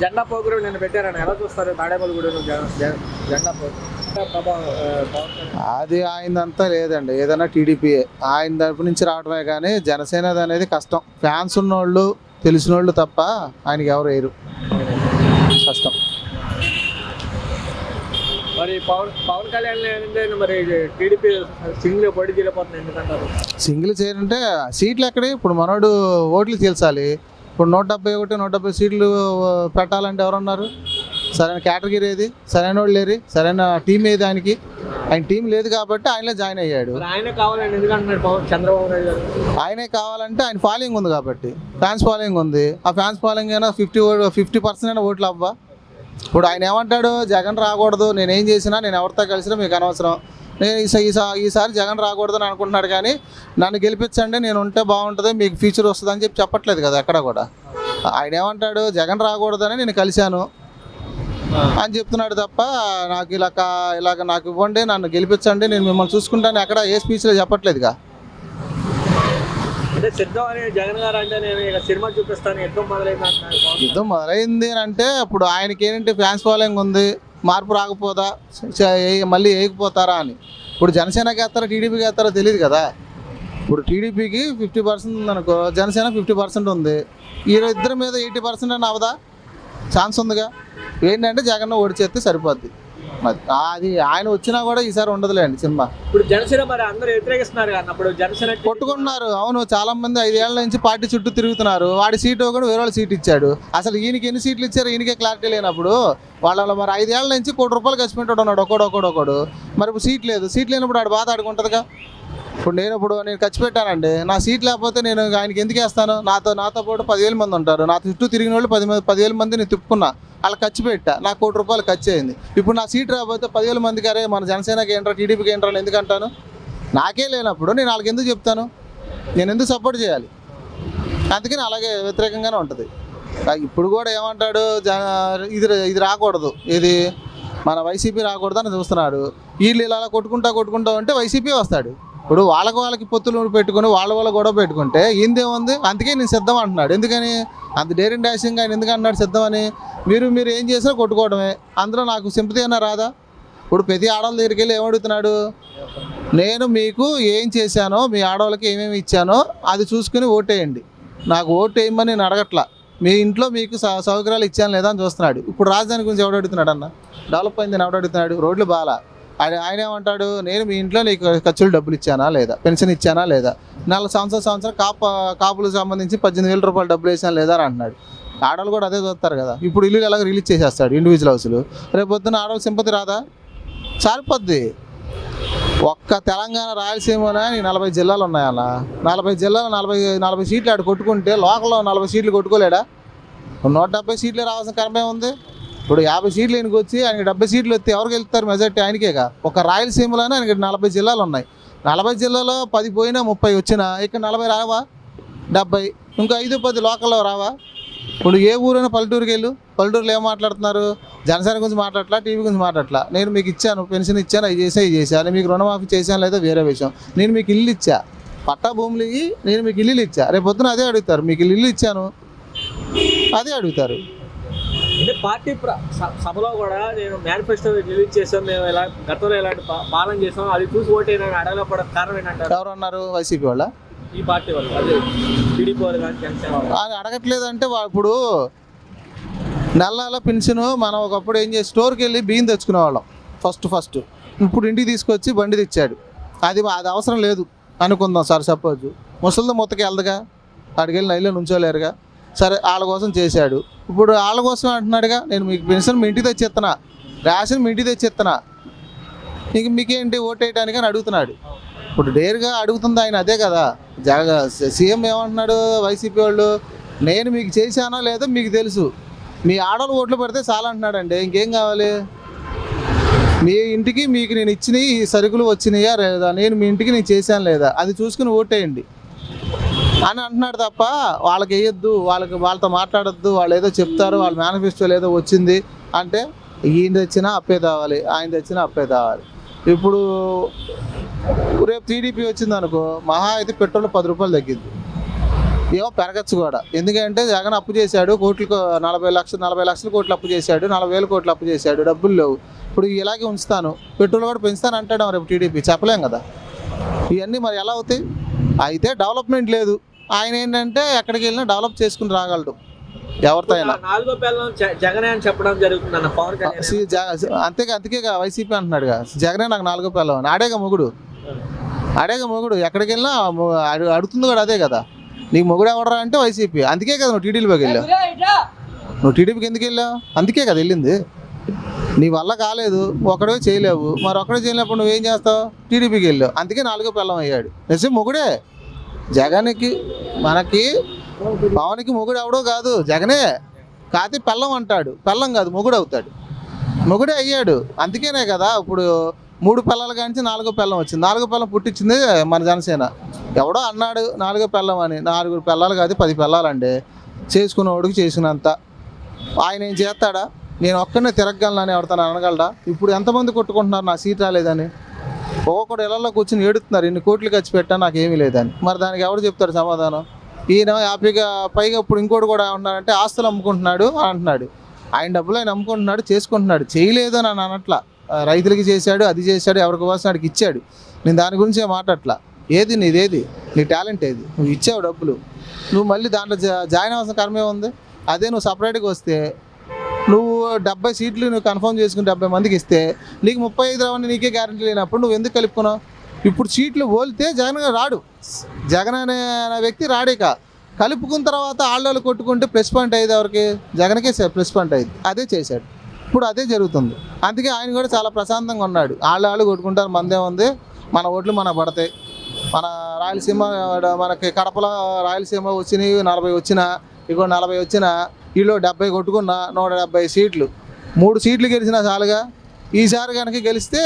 జెండా పోగురు నిన్న పెట్టారని ఎలా చూస్తారు? తాడేపల్లిగూడెం జెండా పోగురు అది ఆయనంతా లేదండి, ఏదైనా టీడీపీ ఆయన తరపు నుంచి రావడమే కానీ జనసేన అనేది కష్టం. ఫ్యాన్స్ ఉన్నోళ్ళు తెలిసిన వాళ్ళు తప్ప ఆయనకి ఎవరు వేయరు, కష్టం. మరి పవన్ కళ్యాణ్ మరి టీడీపీ సింగిల్ పోటీ చేయలేకపోతుంది ఎందుకంటారు? సింగిల్ చేయాలంటే సీట్లు ఎక్కడే? ఇప్పుడు మనోడు ఓట్లు తీల్చాలి. ఇప్పుడు 171 170 సీట్లు పెట్టాలంటే ఎవరున్నారు? సరైన కేటగిరీ ఏది? సరైన వాళ్ళు లేరు, సరైన టీం ఏది? ఆయన టీం లేదు కాబట్టి ఆయనలో జాయిన్ అయ్యాడు. ఆయనే కావాలండి ఎందుకంటున్నాడు చంద్రబాబు నాయుడు గారు? ఆయనే కావాలంటే ఆయన ఫాలోయింగ్ ఉంది కాబట్టి, ఫ్యాన్స్ ఫాలోయింగ్ ఉంది. ఆ ఫ్యాన్స్ ఫాలోయింగ్ అయినా 50% అయినా ఓట్లు అవ్వా. ఇప్పుడు ఆయన ఏమంటాడు, జగన్ రాకూడదు, నేనేం చేసినా నేను ఎవరితో కలిసినా మీకు అనవసరం, నేను ఈసారి జగన్ రాకూడదని అనుకుంటున్నాడు. కానీ నన్ను గెలిపించండి, నేను ఉంటే బాగుంటుంది, మీకు ఫ్యూచర్ వస్తుంది అని చెప్పట్లేదు కదా ఎక్కడ కూడా. ఆయన ఏమంటాడు, జగన్ రాకూడదని నేను కలిశాను అని చెప్తున్నాడు తప్ప నాకు ఇలాగ నాకు ఇవ్వండి, నన్ను గెలిపించండి, నేను మిమ్మల్ని చూసుకుంటాను ఎక్కడ ఏ స్పీచ్లో చెప్పట్లేదుగా. అంటే సిద్ధం అని జగన్ గారు అంటే నేను ఇక సినిమా చూపిస్తాను యుద్ధం మొదలైంది. యుద్ధం మొదలైంది అంటే అప్పుడు ఆయనకి ఏంటంటే ఫ్యాన్స్ ఫాలోయింగ్ ఉంది, మార్పు రాకపోదా, మళ్ళీ వేయకపోతారా అని. ఇప్పుడు జనసేనకి వేస్తారా టీడీపీకి వేస్తారో తెలియదు కదా. ఇప్పుడు టీడీపీకి 50% ఉందనుకో, జనసేన 50% ఉంది. ఇద్దరి మీద 80% అని అవదా? ఛాన్స్ ఉందిగా. ఏంటంటే జగన్ ఓడిచేస్తే సరిపోద్ది. అది ఆయన వచ్చినా కూడా ఈసారి ఉండదులేండి సినిమా. ఇప్పుడు జనసేన మరి అందరూ వ్యతిరేకిస్తున్నారు కదా, అప్పుడు జనసేన కొట్టుకుంటున్నారు. అవును, చాలా మంది 5 ఏళ్ల నుంచి పార్టీ చుట్టూ తిరుగుతున్నారు. వాడి సీటు కూడా వేరే వాళ్ళ సీట్ ఇచ్చాడు. అసలు ఈయనకి ఎన్ని సీట్లు ఇచ్చారు ఈయనకే క్లారిటీ లేనప్పుడు వాళ్ళ మరి 5 ఏళ్ల నుంచి ₹1 ఖర్చు పెట్టాడు ఉన్నాడు ఒకడు. మరి ఇప్పుడు సీట్ లేదు, సీట్ లేనప్పుడు ఆడు బాధ ఆడుకుంటుందిగా. ఇప్పుడు నేను ఖర్చు పెట్టానండి, నా సీట్ లేకపోతే నేను ఆయనకి ఎందుకు వేస్తాను? నాతో పాటు 10,000 మంది ఉంటారు, నా చుట్టూ తిరిగిన వాళ్ళు 10,000 మంది నేను తిప్పుకున్నా, అలా ఖర్చు పెట్టా, నాకు ₹1 ఖర్చు అయింది. ఇప్పుడు నా సీట్ రాకపోతే 10,000 మందికి అరే మన జనసేనకి ఏంట్రా టీడీపీకి ఏంట్రా అని ఎందుకంటాను? నాకే లేనప్పుడు నేను వాళ్ళకి ఎందుకు చెప్తాను? నేను ఎందుకు సపోర్ట్ చేయాలి? అందుకని అలాగే వ్యతిరేకంగానే ఉంటుంది. ఇప్పుడు కూడా ఏమంటాడు, ఇది రాకూడదు, ఇది మన వైసీపీ రాకూడదు అని చూస్తున్నాడు. వీళ్ళు ఇలా కొట్టుకుంటా ఉంటే వైసీపీ వస్తాడు. ఇప్పుడు వాళ్ళకి పొత్తులు పెట్టుకుని వాళ్ళ గొడవ పెట్టుకుంటే ఇందేముంది? అందుకే నేను సిద్ధం అంటున్నాడు. ఎందుకని అంత డేరింగ్ డాషింగ్ ఆయన ఎందుకు అన్నాడు సిద్ధమని? మీరు ఏం చేసినా కొట్టుకోవడమే, అందులో నాకు సింపతి అయినా రాదా? ఇప్పుడు ప్రతి ఆడవాళ్ళ దగ్గరికి వెళ్ళి ఏమడుగుతున్నాడు, నేను మీకు ఏం చేశానో, మీ ఆడవాళ్ళకి ఏమేమి ఇచ్చానో అది చూసుకుని ఓటేయండి, నాకు ఓటు వేయమని నేను అడగట్లా, మీ ఇంట్లో మీకు సౌకర్యాలు ఇచ్చాను లేదా అని చూస్తున్నాడు. ఇప్పుడు రాజధాని గురించి ఎవడు అడుగుతున్నాడు అన్న? డెవలప్ అయిందని ఎవడు అడుగుతున్నాడు? రోడ్లు బాగా. ఆయన ఏమంటాడు, నేను మీ ఇంట్లో నీకు ఖర్చులు డబ్బులు ఇచ్చానా లేదా, పెన్షన్ ఇచ్చానా లేదా, 4 సంవత్సరం కాపులకు సంబంధించి ₹18,000 డబ్బులు వేసాను లేదా అని అంటున్నాడు. ఆడవాళ్ళు కూడా అదే చూస్తారు కదా. ఇప్పుడు ఇల్లు ఎలాగ రిలీజ్ చేసేస్తాడు ఇండివిజువల్ హౌస్లు, రేపు పొద్దున్న ఆడవాళ్ళ సింపతి రాదా? సారిపోద్ది. ఒక్క తెలంగాణ రాయలసీమనే 40 జిల్లాలు ఉన్నాయన్న, 40 జిల్లాలు 40 సీట్లు ఆడు కొట్టుకుంటే లోకల్లో 40 సీట్లు కొట్టుకోలేడా? 170 సీట్లే రావాల్సిన కర్మే ఉంది. ఇప్పుడు 50 సీట్లు ఈయనకి వచ్చి ఆయనకి 70 సీట్లు వస్తే ఎవరికి వెళ్తారు? మెజార్టీ ఆయనకేగా. ఒక రాయలసీమలోనే ఆయనకి 40 జిల్లాలు ఉన్నాయి. 40 జిల్లాలో 10 పోయినా 30 వచ్చినా ఇక్కడ 40 రావా? 70 ఇంకా 5-10 లోకల్లో రావా? ఇప్పుడు ఏ ఊరైనా పల్లెటూరుకి వెళ్ళు, పల్లెటూరులో ఏం మాట్లాడుతున్నారు? జనసేన గురించి మాట్లాడట్లా, టీవీ గురించి మాట్లాడట్లా. నేను మీకు ఇచ్చాను, పెన్షన్ ఇచ్చాను, అవి చేశాను, మీకు రుణమాఫీ చేశాను లేదా వేరే విషయం. నేను మీకు ఇల్లు ఇచ్చా, పట్టా భూములు ఇవి, నేను మీకు ఇల్లు ఇచ్చా, రేపు పొద్దున అదే అడుగుతారు. మీకు ఇల్లు ఇచ్చాను అదే అడుగుతారు. అంటే పార్టీ సభలో కూడా నేను మేనిఫెస్టో రిలీజ్ చేసాం, మేము ఇలా గతంలో ఇలాంటి పాలన చేసాం, అది చూసి ఓటేనా అడగలేకపోవడం కారణం ఏంటంటారు? ఎవరన్నారు? వైసీపీ వాళ్ళ, ఈ పార్టీ వాళ్ళు, అదే టీడీపీ వాళ్ళు కానీ జనసేన వాళ్ళు అది అడగట్లేదంటే ఇప్పుడు నెల పెన్షన్ మనం ఒకప్పుడు ఏం చేసి స్టోర్కి వెళ్ళి బియ్యం తెచ్చుకునేవాళ్ళం ఫస్ట్. ఇప్పుడు ఇంటికి తీసుకొచ్చి బండి తెచ్చాడు. అది అవసరం లేదు అనుకుందాం సార్. సపోజ్ ముసలితో మొత్తకి వెళ్దగా, అక్కడికి వెళ్ళి నైల్లో నుంచోలేరుగా, సరే వాళ్ళ కోసం చేశాడు. ఇప్పుడు వాళ్ళ కోసం అంటున్నాడుగా, నేను మీకు పెన్షన్ మీ ఇంటికి తెచ్చిస్తున్నా, రేషన్ మీ ఇంటికి తెచ్చిస్తున్నా, ఇంక మీకేంటి ఓటేయటానికి అని అడుగుతున్నాడు. ఇప్పుడు డేర్గా అడుగుతుంది ఆయన అదే కదా. సీఎం ఏమంటున్నాడు, వైసీపీ వాళ్ళు, నేను మీకు చేశానో లేదో మీకు తెలుసు, మీ ఆడవాళ్ళు ఓట్లు పెడితే చాలా అంటున్నాడండి. ఇంకేం కావాలి? మీ ఇంటికి మీకు నేను ఇచ్చిన ఈ సరుకులు వచ్చినాయా లేదా, నేను మీ ఇంటికి నేను చేశాను లేదా, అది చూసుకుని ఓటేయండి అని అంటున్నాడు తప్ప వాళ్ళకి వేయొద్దు, వాళ్ళతో మాట్లాడొద్దు, వాళ్ళు ఏదో చెప్తారు, వాళ్ళ మేనిఫెస్టోలో ఏదో వచ్చింది అంటే ఈయన తెచ్చినా అప్పే తావాలి, ఆయన తెచ్చినా అప్పే తావాలి. ఇప్పుడు రేపు టీడీపీ వచ్చింది అనుకో, మహా అయితే పెట్రోల్ ₹10 తగ్గింది. ఏమో పెరగచ్చు కూడా. ఎందుకంటే జగన్ అప్పు చేశాడు కోట్లకు 40 లక్షల కోట్లు అప్పు చేశాడు, 40,000 కోట్లు అప్పు చేశాడు, డబ్బులు లేవు. ఇప్పుడు ఇలాగే ఉంచుతాను, పెట్రోల్ కూడా పెంచుతాను అంటాడు రేపు టీడీపీ, చెప్పలేం కదా. ఇవన్నీ మరి ఎలా అవుతాయి? అయితే డెవలప్మెంట్ లేదు. ఆయన ఏంటంటే ఎక్కడికి వెళ్ళినా డెవలప్ చేసుకుని రాగలడు ఎవరితో అయినా. నాలుగో పిల్లలు జగనే అని చెప్పడం జరుగుతుంది అన్న పవన్ కళ్యాణ్. అందుకే వైసీపీ అంటున్నాడు జగనే నాకు 4వ పిల్లం. ఆడేగా మొగుడు ఎక్కడికి వెళ్ళినా అడుగుతుంది కూడా అదే కదా. నీకు మొగుడు ఎవడరా అంటే వైసీపీ. అందుకే కదా నువ్వు టీడీపీకి వెళ్ళావు. నువ్వు టీడీపీకి ఎందుకు వెళ్ళావు? అందుకే కదా వెళ్ళింది. నీ వల్ల కాలేదు, ఒకడే చేయలేవు, మరి ఒకడే చేయలేనప్పుడు నువ్వేం చేస్తావు? టీడీపీకి వెళ్ళావు. అందుకే 4వ పిల్లం అయ్యాడు. నిజం మొగుడే జగన్కి. మనకి పవన్కి మొగుడు ఎవడో కాదు, జగనే. కాకపోతే పిల్లం అంటాడు, పిల్లం కాదు మొగుడు అవుతాడు. మొగుడే అయ్యాడు. అందుకేనే కదా ఇప్పుడు 3 పిల్లల కాంచి 4వ పిల్లం వచ్చింది. 4వ పిల్లం పుట్టించింది మన జనసేన. ఎవడో అన్నాడు 4వ పిల్లం అని. 4 పిల్లలు కాదు 10 పిల్లలండి. చేసుకునేవాడికి చేసినంత. ఆయన ఏం చేస్తాడా? నేను ఒక్కడనే తిరగగలనని ఎవరితో అనగలడా? ఇప్పుడు ఎంతమంది కొట్టుకుంటున్నారు నా సీట్ రాలేదని? ఒక్కొక్కడు ఇళ్లలో కూర్చొని ఏడుతున్నారు, ఇన్ని కోట్లు ఖర్చు పెట్టా నాకేమీ లేదని. మరి దానికి ఎవరు చెప్తారు సమాధానం? ఈయన హ్యాపీగా పైగా ఇప్పుడు ఇంకోటి కూడా ఉన్నారంటే ఆస్తులు అమ్ముకుంటున్నాడు అంటున్నాడు. ఆయన డబ్బులు ఆయన అమ్ముకుంటున్నాడు, చేసుకుంటున్నాడు. చేయలేదు అని అనట్లా. రైతులకి చేశాడు, అది చేశాడు, ఎవరికి కోసం వాడికి ఇచ్చాడు. నేను దాని గురించే మాట్లాడట్లా. ఏది నీదేది? నీ టాలెంట్ ఏది? నువ్వు ఇచ్చావు డబ్బులు, నువ్వు మళ్ళీ దాంట్లో జాయిన్ అవ్వాల్సిన కర్మే ఉంది. అదే నువ్వు సపరేట్గా వస్తే నువ్వు 70 సీట్లు నువ్వు కన్ఫర్మ్ చేసుకుని 70 మందికి ఇస్తే నీకు 35 రావని నీకే గ్యారెంటీ లేనప్పుడు నువ్వు ఎందుకు కలుపుకున్నావు? ఇప్పుడు సీట్లు ఓలితే జగన్ రాడు. జగన్ అనే వ్యక్తి రాడిక. కలుపుకున్న తర్వాత ఆళ్ళు కొట్టుకుంటే ప్లస్ పాయింట్ అయ్యేది ఎవరికి? జగన్కే ప్లస్ పాయింట్ అయ్యింది. అదే చేశాడు. ఇప్పుడు అదే జరుగుతుంది. అందుకే ఆయన కూడా చాలా ప్రశాంతంగా ఉన్నాడు. ఆళ్ళు కొట్టుకుంటారు, మందే ఉంది, మన ఓట్లు మనకు పడతాయి. మన రాయలసీమ, మనకి కడపలో రాయలసీమ వచ్చినాయి 40 వచ్చినా, ఇగో 40 వచ్చినా, వీళ్ళు 70 కొట్టుకున్న 170 సీట్లు, 3 సీట్లు గెలిచినా చాలుగా. ఈసారి కనుక గెలిస్తే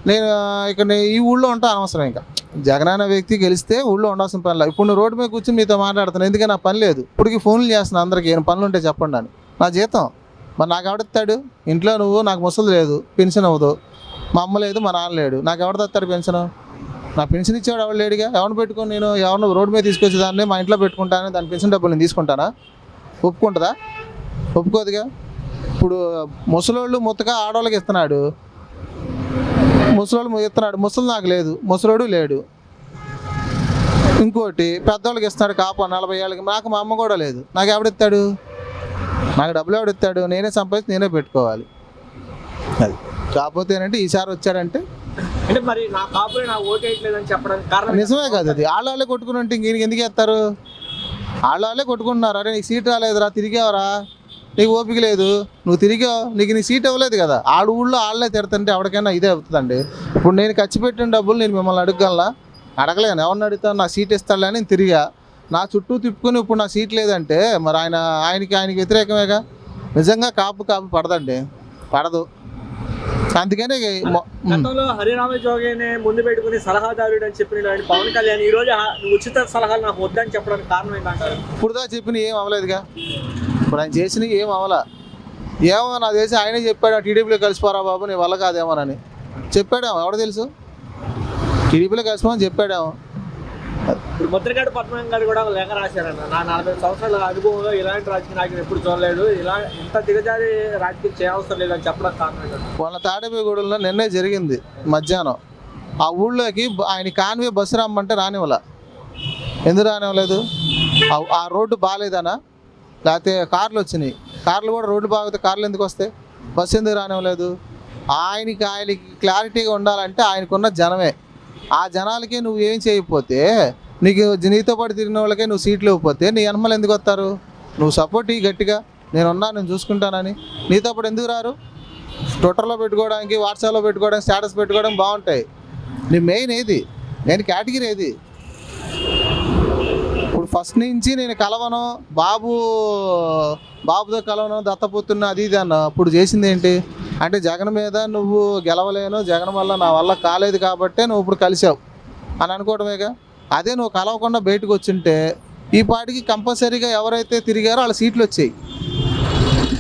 నేను ఇక్కడ ఈ ఊళ్ళో ఉంటా అనవసరం. ఇంకా జగన్ అనే వ్యక్తి గెలిస్తే ఊళ్ళో ఉండాల్సిన పని లేదు. ఇప్పుడు నువ్వు రోడ్డు మీద కూర్చొని మీతో మాట్లాడుతున్నాను, ఎందుకంటే నాకు పని లేదు. ఇప్పటికి ఫోన్లు చేస్తున్నాను అందరికీ, ఏం పనులు ఉంటే చెప్పండి అని. నా జీతం మరి నాకు ఎవడెత్తాడు? ఇంట్లో నువ్వు నాకు ముసలి లేదు, పెన్షన్ అవ్వదు, మా అమ్మ లేదు, మా నాన్న లేడు, నాకు ఎవడెత్తాడు పెన్షన్? నా పెన్షన్ ఇచ్చేవాడు ఎవరు లేడుగా. ఎవరిని పెట్టుకొని నేను ఎవరిని రోడ్డు మీద తీసుకొచ్చి దాన్ని మా ఇంట్లో పెట్టుకుంటాను, దాని పెన్షన్ డబ్బులు నేను తీసుకుంటానా? ఒప్పుకుంటుందా? ఒప్పుకోదుగా. ఇప్పుడు ముసలోళ్ళు ముత్తగా ఆడవాళ్ళకి ఇస్తున్నాడు, ముసలోళ్ళు ఇస్తున్నాడు, ముసలి నాకు లేదు, ముసలోడు లేడు. ఇంకోటి పెద్దవాళ్ళకి ఇస్తున్నాడు, కాపా 40 ఏళ్ళకి. నాకు మా అమ్మ కూడా లేదు, నాకు ఎవడిస్తాడు? నాకు డబ్బులు ఎవడిస్తాడు? నేనే సంపాదించి నేనే పెట్టుకోవాలి. అది కాకపోతే ఏంటంటే ఈసారి వచ్చాడంటే అంటే మరి నా కాపులే నా ఓటు వేయట్లేదని చెప్పడానికి కారణం నిజమే కాదు. అది ఆళ్ళే కొట్టుకుని ఉంటే ఇంక ఎందుకు వేస్తారు? ఆళ్ళే కొట్టుకుంటున్నారు. అరే నీకు సీట్ రాలేదురా, తిరిగావరా, నీకు ఓపిక లేదు, నువ్వు తిరిగావు, నీకు నీ సీట్ ఇవ్వలేదు కదా. ఆడ ఊళ్ళో ఆళ్ళే తిడతంటే ఎవరికైనా ఇదే అవుతుందండి. ఇప్పుడు నేను ఖర్చు పెట్టిన డబ్బులు నేను మిమ్మల్ని అడగగలనా? అడగలేను. ఎవరిని అడుగుతాను? నా సీట్ ఇస్తాడులే అని నేను తిరిగా, నా చుట్టూ తిప్పుకొని ఇప్పుడు నా సీట్ లేదంటే మరి ఆయనకి వ్యతిరేకమేగా. నిజంగా కాపు పడదండి, పడదు. అందుకనే గతంలో హరిరామ జోగేనే ముందు పెట్టుకుని సలహాదారుడు అని చెప్పిన పవన్ కళ్యాణ్ ఈ రోజు ఉచిత సలహాలు నాకు వద్దని చెప్పడానికి కారణం ఏంటంటారు? ఇప్పుడుదా చెప్పిన ఏం అవ్వలేదుగా. ఇప్పుడు ఆయన చేసినవి ఏం అవ్వలా. ఏమో నాకు తెలిసి ఆయనే చెప్పాడు, టీడీపీలో కలిసిపోరా బాబు, నీ వల్ల కాదేమోనని చెప్పాడేమో. ఎవడో తెలుసు? టీడీపీలో కలిసిపోమని చెప్పాడేమో. ఇప్పుడు ముద్రగడ పద్మనాభం గారు కూడా లేఖ రాశారన్న, నా 40 సంవత్సరాల అనుభవంలో ఇలాంటి రాజకీయ నాయకులు ఎప్పుడు చూడలేదు, ఇలా ఇంత దిగజారి రాజకీయం చేయవసరం లేదని చెప్పడానికి కారణం. వాళ్ళ తాడేపల్లిగూడెంలో నిన్నే జరిగింది మధ్యాహ్నం. ఆ ఊళ్ళోకి ఆయన కాన్వే బస్సు రమ్మంటే రానివ్వలా. ఎందుకు రానివ్వలేదు? ఆ రోడ్డు బాగాలేదనా, లేకపోతే కార్లు వచ్చినాయి, కార్లు కూడా రోడ్డు బాగితే కార్లు ఎందుకు వస్తాయి? బస్సు ఎందుకు రానివ్వలేదు? ఆయనకి క్లారిటీగా ఉండాలంటే ఆయనకున్న జనమే. ఆ జనాలకే నువ్వు ఏం చేయకపోతే, నీతో పాటు తిరిగిన వాళ్ళకే నువ్వు సీట్లు ఇవ్వకపోతే నీ వెనమలు ఎందుకు వస్తారు? నువ్వు సపోర్ట్ ఇవి గట్టిగా, నేనున్నా, నేను చూసుకుంటానని. నీతో పాటు ఎందుకు రారు? ట్విట్టర్లో పెట్టుకోవడానికి, వాట్సాప్లో పెట్టుకోవడానికి, స్టేటస్ పెట్టుకోవడం బాగుంటాయి. నీ మెయిన్ ఏది? నేను కేటగిరీ ఏది? ఇప్పుడు ఫస్ట్ నుంచి నేను కలవను, బాబుతో కలవను, దత్తపుత్రుని అది ఇది అన్న. ఇప్పుడు చేసింది ఏంటి అంటే జగన్ మీద నువ్వు గెలవలేను, జగన్ వల్ల నా వల్ల కాలేదు కాబట్టే నువ్వు ఇప్పుడు కలిసావు అని అనుకోవడమేగా. అదే నువ్వు కలవకుండా బయటకు వచ్చింటే ఈ పాటికి కంపల్సరీగా ఎవరైతే తిరిగారో వాళ్ళ సీట్లు వచ్చాయి.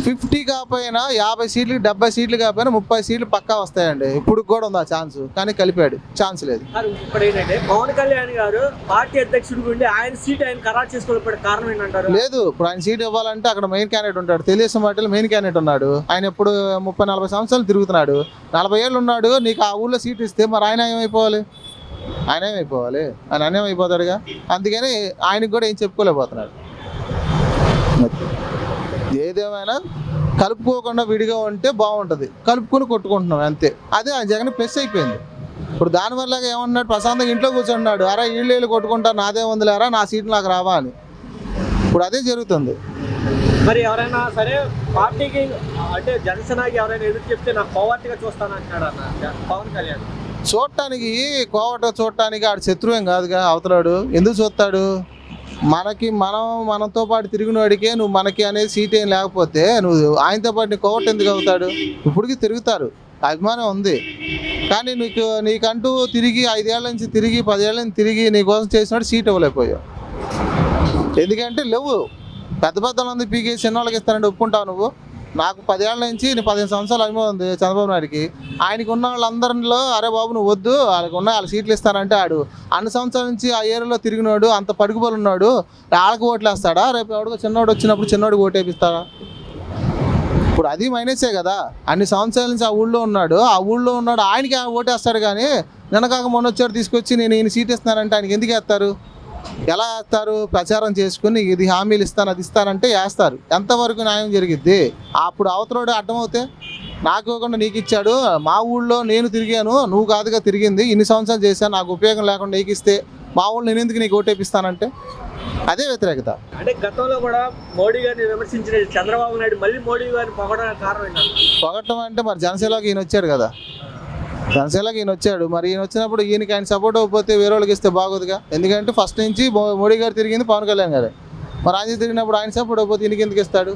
50 కాకపోయినా 50 సీట్లు 70 సీట్లు కాకపోయినా 30 సీట్లు పక్కా వస్తాయండి. ఇప్పుడు కూడా ఉంది ఆ ఛాన్స్, కానీ కలిపాడు, ఛాన్స్ లేదు. ఇప్పుడు ఏంటంటే పవన్ కళ్యాణ్ గారు పార్టీ అధ్యక్షుడు ఉండి ఆయన సీట్ ఆయన ఖరారు చేసుకోవడం కారణం ఏంటంటారు? లేదు, ఇప్పుడు ఆయన సీట్ ఇవ్వాలంటే అక్కడ మెయిన్ క్యాండిడేట్ ఉంటాడు, తెలుగుదేశం పార్టీలో మెయిన్ క్యాండిడేట్ ఉన్నాడు. ఆయన ఎప్పుడు 30-40 సంవత్సరాలు తిరుగుతున్నాడు, 40 ఏళ్ళు ఉన్నాడు. నీకు ఆ ఊళ్ళో సీట్ ఇస్తే మరి ఆయన ఏమైపోవాలి? ఆయన అన్యాయం అయిపోతాడుగా. అందుకని ఆయనకు కూడా ఏం చెప్పుకోలేకపోతున్నాడు. ఏదేమైనా కలుపుకోకుండా విడిగా ఉంటే బాగుంటుంది, కలుపుకొని కొట్టుకుంటున్నాం అంతే. అదే ఆ జగన్ ప్లస్ అయిపోయింది. ఇప్పుడు దానివల్ల ఏమన్నాడు, ప్రశాంతంగా ఇంట్లో కూర్చుంటున్నాడు. అరే వీళ్ళు కొట్టుకుంటారు, నాదే ఉందిలేరా, నా సీట్లు నాకు రావా అని. ఇప్పుడు అదే జరుగుతుంది. మరి ఎవరైనా సరే పార్టీకి అంటే జనసేనకి ఎవరైనా ఎదురు చెప్తే నాకు కోవర్ట్గా చూస్తానంటున్నాడు అన్న పవన్ కళ్యాణ్. చూడటానికి కోవట చూడటానికి ఆడు శత్రువేం కాదుగా అవతలాడు. ఎందుకు చూస్తాడు? మనతో పాటు తిరిగిన వాడికే నువ్వు మనకి అనేది సీట్ ఏం లేకపోతే నువ్వు ఆయనతో పాటు నీ కోవట ఎందుకు అవుతాడు? ఇప్పటికీ తిరుగుతారు, అభిమానం ఉంది. కానీ నీకంటూ తిరిగి 5 ఏళ్ల నుంచి తిరిగి 10 ఏళ్ల నుంచి తిరిగి నీకోసం చేసినట్టు సీట్ ఇవ్వలేకపోయావు. ఎందుకంటే లేవు, పెద్ద వాళ్ళందరూ పీకే చిన్న వాళ్ళకి ఇస్తానంటే ఒప్పుకుంటావు నువ్వు? నాకు 10 ఏళ్ల నుంచి 15 సంవత్సరాల అనుభవం ఉంది చంద్రబాబు నాయుడికి. ఆయనకు ఉన్న వాళ్ళందరిలో అరే బాబు నువ్వు వద్దు, వాళ్ళ సీట్లు ఇస్తానంటే ఆడు అన్ని సంవత్సరాల నుంచి ఆ ఏరియాలో తిరిగినాడు, అంత పడుకుబోలు ఉన్నాడు, వాళ్ళకి ఓట్లు వేస్తాడా? రేపు ఎవడికో చిన్నోడు వచ్చినప్పుడు చిన్నోడికి ఓటు వేపిస్తాడా? ఇప్పుడు అది మైనసే కదా. అన్ని సంవత్సరాల నుంచి ఆ ఊళ్ళో ఉన్నాడు, ఆయనకి ఓటేస్తాడు. కానీ నిన్నకాక మొన్న వచ్చాడు తీసుకొచ్చి నేను ఈయన సీట్ ఇస్తున్నానంటే ఆయనకి ఎందుకు వేస్తారు? ఎలా వేస్తారు? ప్రచారం చేసుకుని ఇది హామీలు ఇస్తాను అది ఇస్తానంటే వేస్తారు. ఎంతవరకు న్యాయం జరిగిద్ది? అప్పుడు అవతలోడు అడ్డమవుతే నాకు ఇవ్వకుండా నీకు ఇచ్చాడు, మా ఊళ్ళో నేను తిరిగాను, నువ్వు కాదుగా తిరిగింది, ఇన్ని సంవత్సరాలు చేశాను, నాకు ఉపయోగం లేకుండా నీకు ఇస్తే మా ఊళ్ళో నేను ఎందుకు నీకు ఓటేపిస్తానంటే అదే వ్యతిరేకత. అంటే గతంలో కూడా మోడీ గారిని విమర్శించిన చంద్రబాబు నాయుడు మళ్ళీ మోడీ గారిని పొగడడానికి కారణం ఏంటంటే? పొగట్టం అంటే మరి జనసేనలోకి ఈయన వచ్చాడు కదా, మరి ఈయన వచ్చినప్పుడు ఈయనకి ఆయన సపోర్ట్ అవ్వకపోతే వేరే వాళ్ళకి ఇస్తే బాగోదుగా. ఎందుకంటే ఫస్ట్ నుంచి మోడీ గారు తిరిగింది పవన్ కళ్యాణ్ గారు, మరి ఆయన తిరిగినప్పుడు ఆయన సపోర్ట్ అవ్వకపోతే ఈయనకి ఎందుకు ఇస్తాడు?